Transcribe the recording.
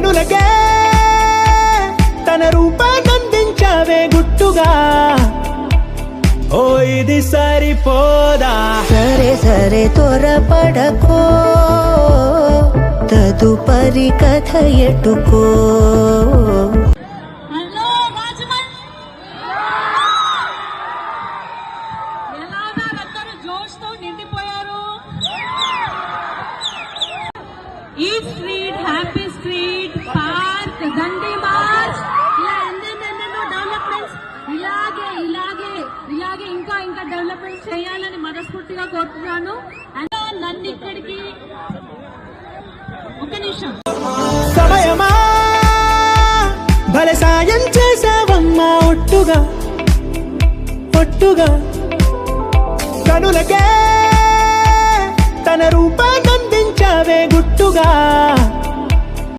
కనులకే తన రూపాన్నందించావే గుట్టుగా ఓ ఇది సరిపోదా సరే సరే త్వరపడకో తదుపరి కథ ఎటుకో ఈ స్ట్రీట్ హ్యాపీ స్ట్రీట్ పార్క్ దండి మార్చ్ ఇలా ఎన్నెన్నెన్నెన్నో డెవలప్మెంట్స్ ఇలాగే ఇంకా డెవలప్మెంట్స్ చేయాలని మనస్ఫూర్తిగా కోరుతున్నాను. నన్ను ఇక్కడికి ఒక నిమిషం సమయమా భలే సాయం చేసావమ్మా ఒట్టుగా కనులకే తన రూపాన్నందించావే గుట్టుగా